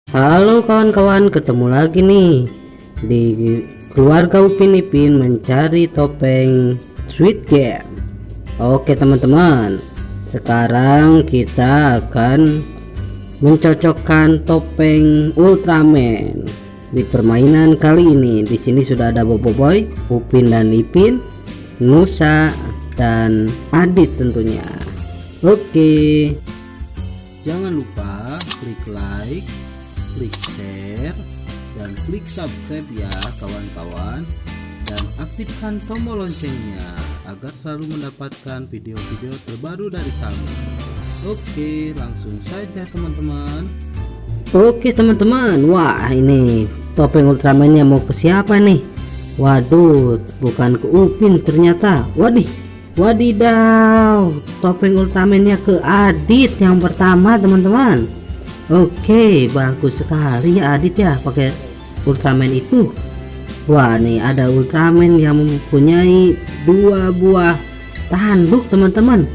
Halo kawan-kawan, ketemu lagi nih di keluarga Upin Ipin mencari topeng Squid Game. Oke teman-teman, sekarang kita akan mencocokkan topeng Ultraman di permainan kali ini. Di sini sudah ada Boboiboy, Upin dan Ipin, Nusa dan Adit tentunya. Oke, jangan lupa klik like, klik share, dan klik subscribe ya kawan-kawan, dan aktifkan tombol loncengnya agar selalu mendapatkan video-video terbaru dari kami. Oke, langsung saja teman-teman. Oke teman-teman, wah ini topeng Ultramannya mau ke siapa nih? Waduh, bukan ke Upin ternyata. Wadidaw, topeng Ultramannya ke Adit yang pertama teman-teman. Oke, bagus sekali ya Adit ya pakai Ultraman itu. Wah nih ada Ultraman yang mempunyai 2 buah tanduk teman-teman.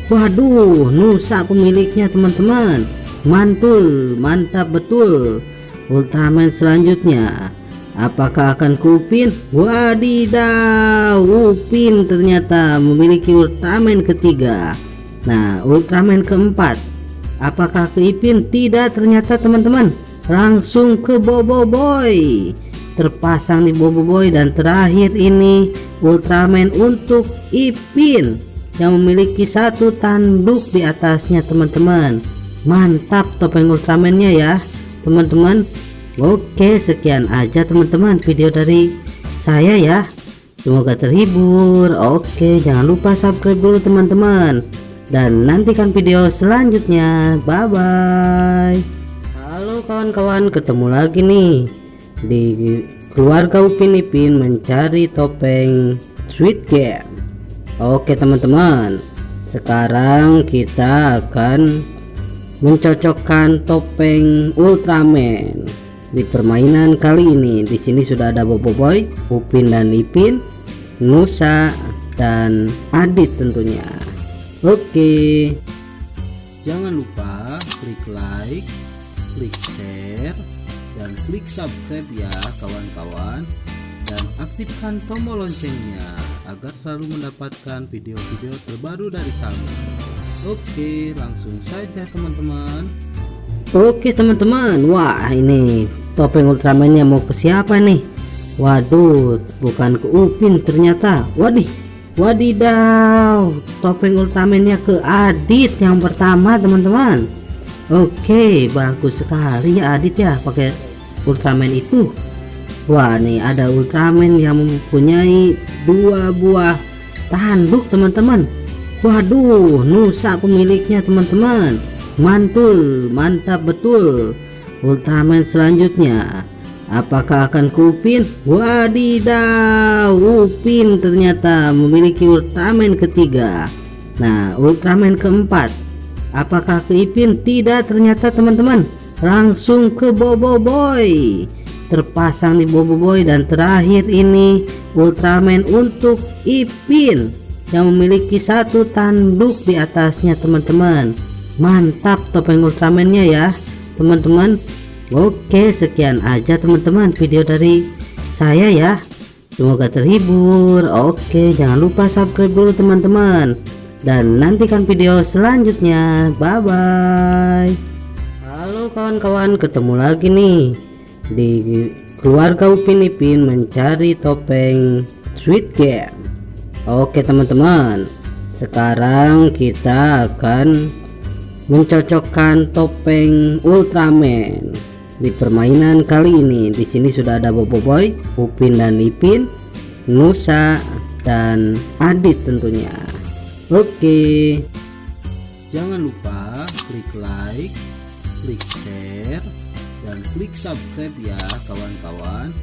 Waduh, Nusa pemiliknya teman-teman. Mantul, mantap betul. Ultraman selanjutnya, apakah akan ke Upin? Wadidaw, Upin ternyata memiliki Ultraman ketiga. Nah, Ultraman keempat, apakah ke Ipin? Tidak ternyata teman-teman, langsung ke Boboiboy. Terpasang di Boboiboy. Dan terakhir ini Ultraman untuk Ipin yang memiliki 1 tanduk di atasnya teman-teman. Mantap topeng Ultramannya ya teman-teman. Oke, sekian aja teman-teman video dari saya ya, semoga terhibur. Oke, jangan lupa subscribe dulu teman-teman, dan nantikan video selanjutnya. Bye bye. Halo kawan-kawan, ketemu lagi nih di keluarga Upin Ipin mencari topeng Squid Game. Oke teman-teman, sekarang kita akan mencocokkan topeng Ultraman di permainan kali ini. Di sini sudah ada Boboiboy, Upin dan Ipin, Nusa dan Adit tentunya. Oke, jangan lupa klik like, klik share, dan klik subscribe ya kawan-kawan, dan aktifkan tombol loncengnya agar selalu mendapatkan video-video terbaru dari kami. Oke, langsung saja teman-teman. Oke teman-teman, wah ini topeng Ultramannya mau ke siapa nih? Waduh, bukan ke Upin ternyata. Wadidaw, topeng Ultramannya ke Adit yang pertama teman-teman. Oke, bagus sekali ya Adit ya pakai Ultraman itu. Wah nih ada Ultraman yang mempunyai 2 buah tanduk teman-teman. Waduh, Nusa pemiliknya teman-teman. Mantul, mantap betul. Ultraman selanjutnya, apakah akan ke Upin? Wadidaw, Upin ternyata memiliki Ultraman ketiga. Nah, Ultraman keempat, apakah ke Ipin? Tidak ternyata teman-teman, langsung ke Boboiboy. Terpasang di Boboiboy. Dan terakhir ini Ultraman untuk Ipin yang memiliki 1 tanduk di atasnya teman-teman. Mantap topeng Ultramannya ya teman-teman. Oke, sekian aja teman-teman video dari saya ya, semoga terhibur. Oke, jangan lupa subscribe dulu teman-teman, dan nantikan video selanjutnya. Bye bye. Halo kawan-kawan, ketemu lagi nih di keluarga Upin Ipin mencari topeng Squid Game. Oke teman-teman, sekarang kita akan mencocokkan topeng Ultraman di permainan kali ini. Di sini sudah ada Boboiboy, Upin dan Ipin, Nusa dan Adit tentunya. Oke, jangan lupa klik like, klik share, dan klik subscribe ya kawan-kawan,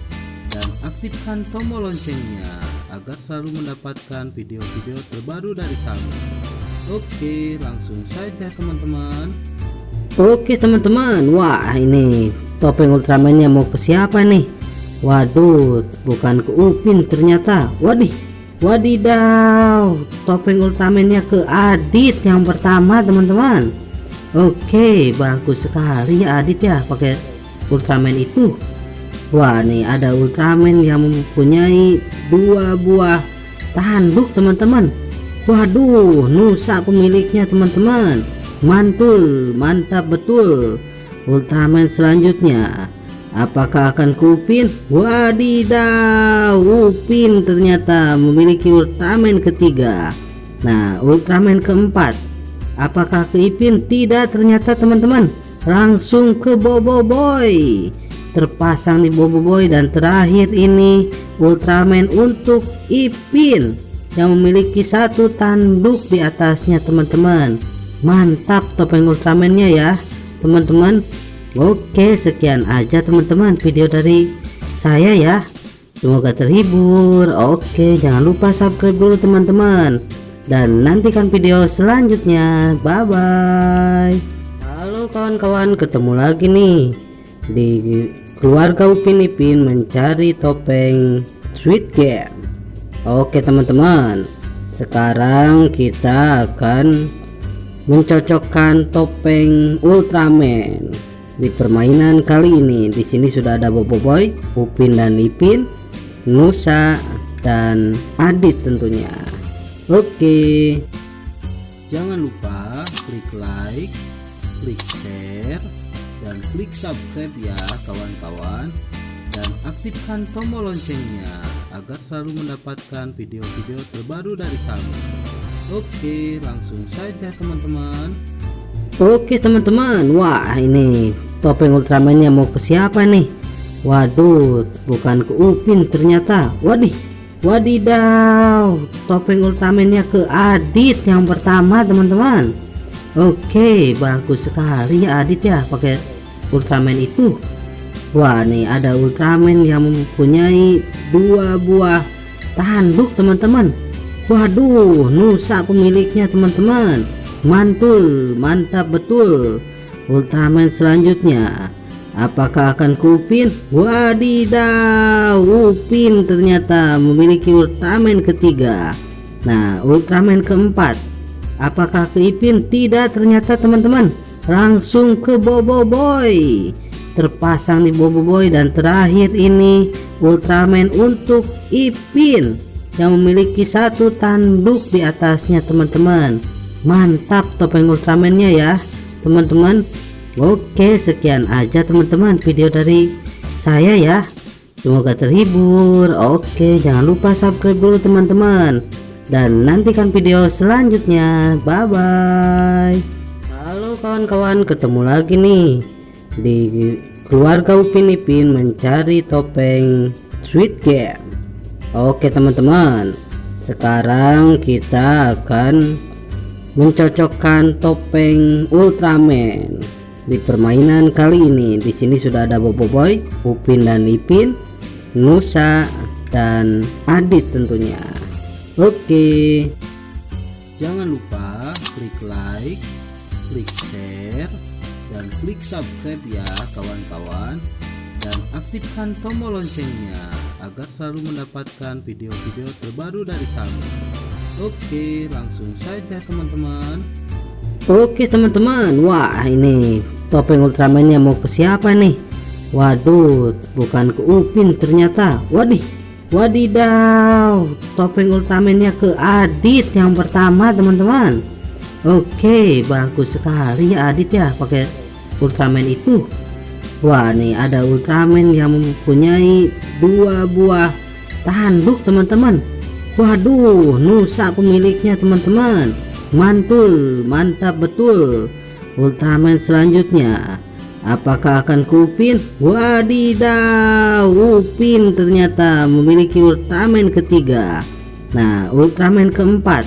dan aktifkan tombol loncengnya agar selalu mendapatkan video-video terbaru dari kami. Oke, langsung saja teman-teman. Oke teman-teman, wah ini topeng Ultramannya mau ke siapa nih? Waduh, bukan ke Upin ternyata. Wadidaw, topeng Ultramannya ke Adit yang pertama teman-teman. Oke, bagus sekali ya Adit ya pakai Ultraman itu. Wah, nih ada Ultraman yang mempunyai 2 buah tanduk teman-teman. Waduh, Nusa pemiliknya teman-teman. Mantul, mantap betul. Ultraman selanjutnya, apakah akan ke Upin? Wadidaw, Upin ternyata memiliki Ultraman ketiga. Nah, Ultraman keempat, apakah ke Ipin? Tidak ternyata teman-teman, langsung ke Boboiboy. Terpasang di Boboiboy. Dan terakhir ini Ultraman untuk Ipin yang memiliki 1 tanduk di atasnya teman-teman. Mantap topeng Ultramannya ya teman-teman. Oke, sekian aja teman-teman video dari saya ya, semoga terhibur. Oke, jangan lupa subscribe dulu teman-teman, dan nantikan video selanjutnya. Bye bye. Halo kawan-kawan, ketemu lagi nih di keluarga Upin Ipin mencari topeng Squid Game. Oke teman-teman, sekarang kita akan mencocokkan topeng Ultraman di permainan kali ini. Di sini sudah ada Boboiboy, Upin dan Ipin, Nusa dan Adit tentunya. Oke, jangan lupa klik like, klik share, dan klik subscribe ya kawan-kawan, dan aktifkan tombol loncengnya agar selalu mendapatkan video-video terbaru dari kami. Oke, langsung saja teman-teman. Oke teman-teman, wah ini topeng Ultramannya mau ke siapa nih? Waduh, bukan ke Upin ternyata. Wadidaw, topeng Ultramannya ke Adit yang pertama teman-teman. Oke, bagus sekali ya Adit ya pakai Ultraman itu. Wah, nih ada Ultraman yang mempunyai 2 buah tanduk teman-teman. Waduh, Nusa pemiliknya teman-teman. Mantul, mantap betul. Ultraman selanjutnya, apakah akan ke Upin? Wadidaw, Upin ternyata memiliki Ultraman ketiga. Nah, Ultraman keempat, apakah ke Ipin? Tidak ternyata teman-teman, langsung ke Boboiboy. Terpasang di Boboiboy. Dan terakhir ini Ultraman untuk Ipin yang memiliki 1 tanduk di atasnya teman-teman. Mantap topeng Ultramannya ya teman-teman. Oke, sekian aja teman-teman video dari saya ya, semoga terhibur. Oke, jangan lupa subscribe dulu teman-teman, dan nantikan video selanjutnya. Bye bye. Halo kawan-kawan, ketemu lagi nih di keluarga Upin Ipin mencari topeng Squid Game. Oke teman-teman, sekarang kita akan mencocokkan topeng Ultraman di permainan kali ini. Di sini sudah ada Boboiboy, Upin dan Ipin, Nusa dan Adit tentunya. Oke, jangan lupa klik like, klik share, dan klik subscribe ya kawan-kawan, dan aktifkan tombol loncengnya agar selalu mendapatkan video-video terbaru dari kami. Oke, langsung saja teman-teman. Oke teman-teman, wah ini topeng Ultramannya mau ke siapa nih? Waduh, bukan ke Upin ternyata. Wadidaw, topeng Ultramannya ke Adit yang pertama teman-teman. Oke, bagus sekali ya Adit ya pakai Ultraman itu. Wah, nih ada Ultraman yang mempunyai 2 buah tanduk teman-teman. Waduh, Nusa pemiliknya teman-teman. Mantul, mantap betul. Ultraman selanjutnya, apakah akan ke Upin? Wadidaw, Upin ternyata memiliki Ultraman ketiga. Nah, Ultraman keempat,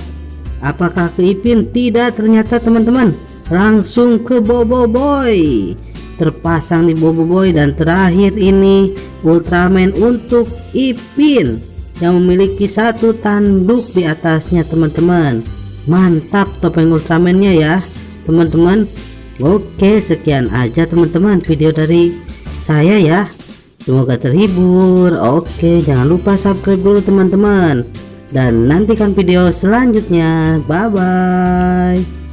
apakah ke Ipin? Tidak ternyata teman-teman, langsung ke Boboiboy. Terpasang di Boboiboy. Dan terakhir ini Ultraman untuk Ipin yang memiliki 1 tanduk di atasnya teman-teman. Mantap topeng Ultramannya ya teman-teman. Oke, sekian aja teman-teman video dari saya ya, semoga terhibur. Oke, jangan lupa subscribe dulu teman-teman, dan nantikan video selanjutnya. Bye bye.